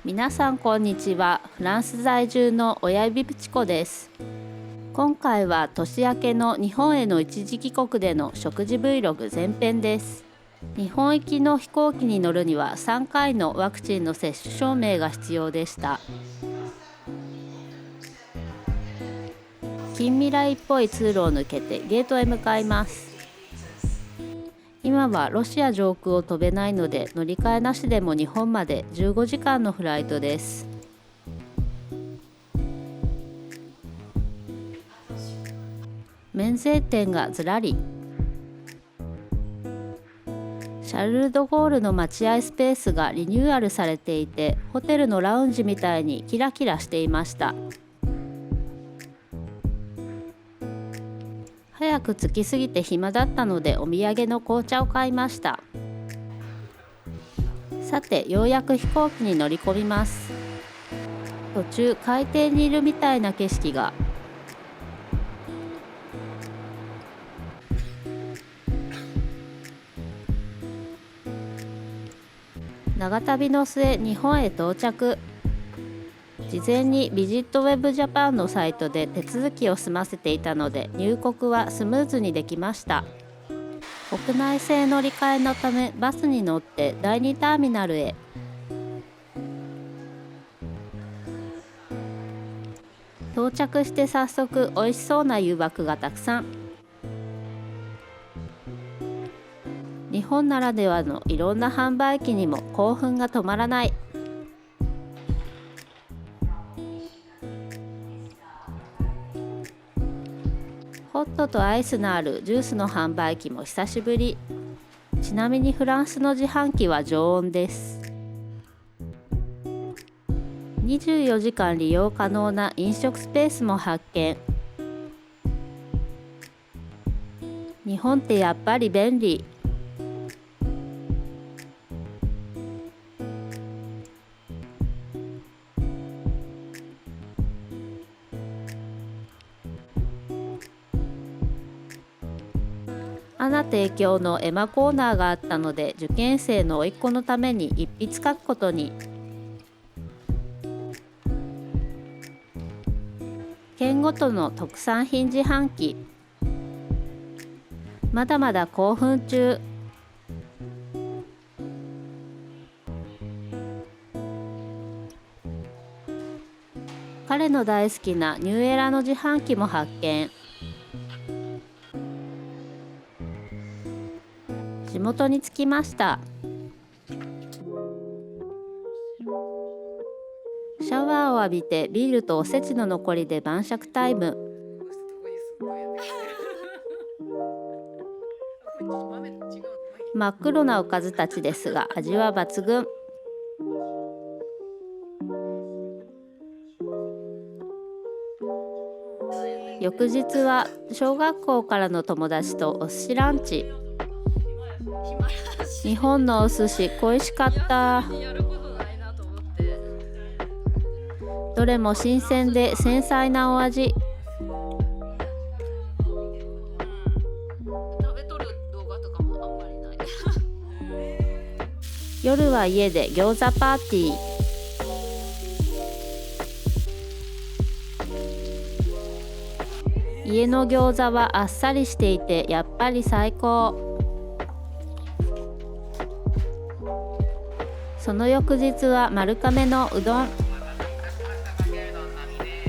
皆さんこんにちは。フランス在住の親指プチコです。今回は年明けの日本への一時帰国での食事 Vlog 前編です。日本行きの飛行機に乗るには3回のワクチンの接種証明が必要でした。近未来っぽい通路を抜けてゲートへ向かいます。今はロシア上空を飛べないので乗り換えなしでも日本まで15時間のフライトです。免税店がずらり。シャルル・ド・ゴールの待合スペースがリニューアルされていて、ホテルのラウンジみたいにキラキラしていました。早く着きすぎて暇だったのでお土産の紅茶を買いました。さて、ようやく飛行機に乗り込みます。途中海底にいるみたいな景色が。長旅の末、日本へ到着。事前にビジットウェブジャパンのサイトで手続きを済ませていたので入国はスムーズにできました。国内線乗り換えのためバスに乗って第2ターミナルへ。到着して早速美味しそうな誘惑がたくさん。日本ならではのいろんな販売機にも興奮が止まらない。ホットとアイスのあるジュースの販売機も久しぶり。ちなみにフランスの自販機は常温です。24時間利用可能な飲食スペースも発見。日本ってやっぱり便利。アナ提供のエマコーナーがあったので受験生の甥っ子のために一筆書くことに。県ごとの特産品自販機。まだまだ興奮中。彼の大好きなニューエラの自販機も発見。地元に着きました。シャワーを浴びてビールとおせちの残りで晩酌タイム。真っ黒なおかずたちですが味は抜群。翌日は小学校からの友達とお寿司ランチ。日本のお寿司恋しかった。どれも新鮮で繊細なお味。夜は家で餃子パーティー。家の餃子はあっさりしていてやっぱり最高。その翌日は丸亀のうどん。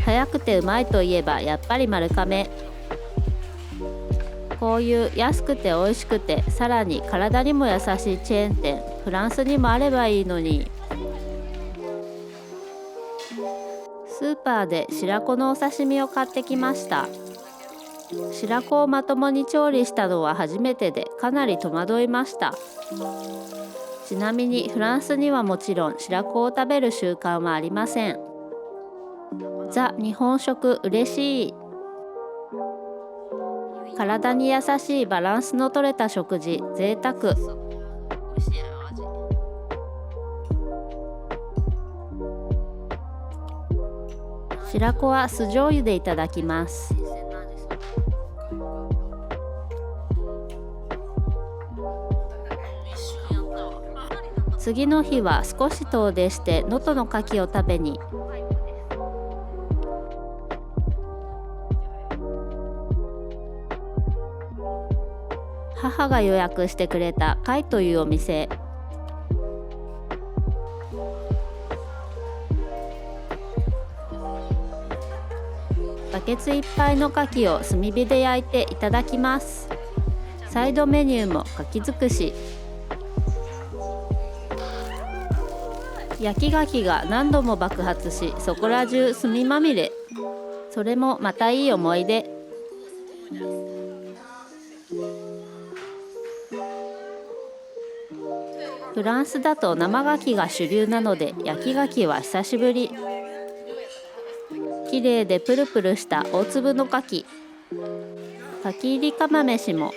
早くてうまいといえばやっぱり丸亀。こういう安くて美味しくてさらに体にも優しいチェーン店、フランスにもあればいいのに。スーパーで白子のお刺身を買ってきました。白子をまともに調理したのは初めてでかなり戸惑いました。ちなみにフランスにはもちろん白子を食べる習慣はありません。ザ・日本食嬉しい。体に優しいバランスの取れた食事、贅沢。白子は酢醤油でいただきます。次の日は少し遠出して能登の牡蠣を食べに。母が予約してくれた貝というお店。バケツいっぱいの牡蠣を炭火で焼いていただきます。サイドメニューも牡蠣尽くし。焼き牡蠣が何度も爆発し、そこら中炭まみれ。それもまたいい思い出。フランスだと生牡蠣が主流なので、焼き牡蠣は久しぶり。綺麗でプルプルした大粒の牡蠣。牡蠣入り釜飯も。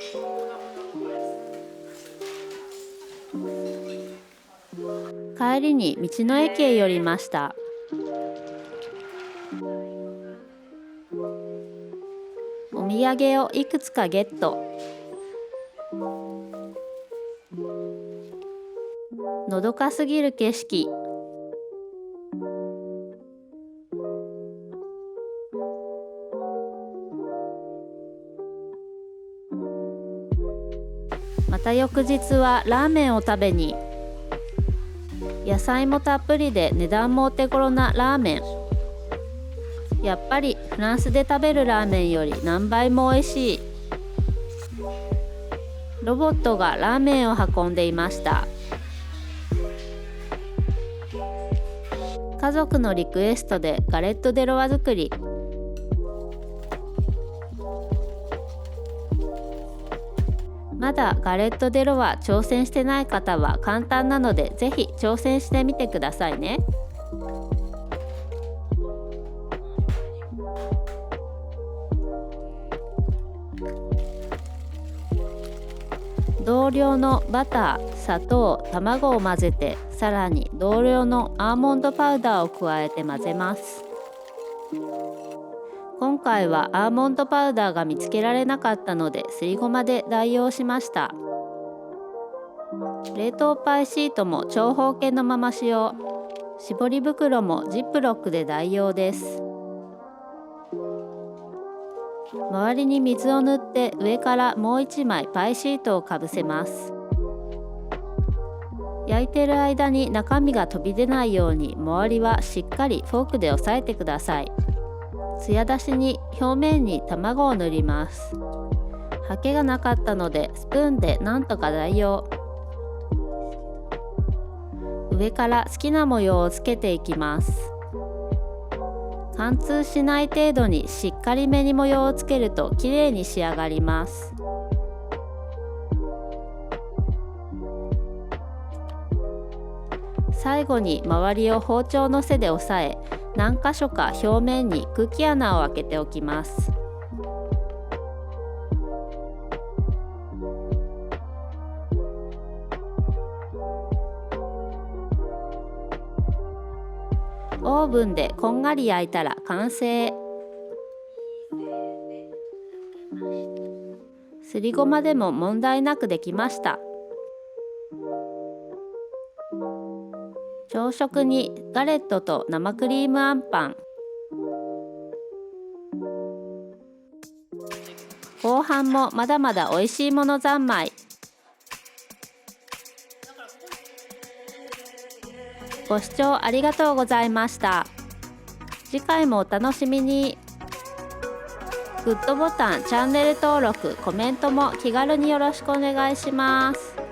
帰りに道の駅へ寄りました。お土産をいくつかゲット。のどかすぎる景色。また翌日はラーメンを食べに。野菜もたっぷりで値段もお手頃なラーメン。やっぱりフランスで食べるラーメンより何倍も美味しい。ロボットがラーメンを運んでいました。家族のリクエストでガレット・デ・ロワ作り。まだガレット・デ・ロワ挑戦してない方は簡単なので、ぜひ挑戦してみてくださいね。同量のバター、砂糖、卵を混ぜて、さらに同量のアーモンドパウダーを加えて混ぜます。今回はアーモンドパウダーが見つけられなかったので、すりごまで代用しました。冷凍パイシートも長方形のまま使用。絞り袋もジップロックで代用です。周りに水を塗って上からもう1枚パイシートをかぶせます。焼いてる間に中身が飛び出ないように、周りはしっかりフォークで押さえてください。艶出しに表面に卵を塗ります。ハケがなかったのでスプーンでなんとか代用。上から好きな模様をつけていきます。貫通しない程度にしっかりめに模様をつけるときれいに仕上がります。最後に周りを包丁の背で押さえ、何箇所か表面に空気穴を開けておきます。オーブンでこんがり焼いたら完成。すりごまでも問題なくできました。朝食にガレットと生クリームあんパン。後半もまだまだ美味しいもの三昧。ご視聴ありがとうございました。次回もお楽しみに。グッドボタン、チャンネル登録、コメントも気軽によろしくお願いします。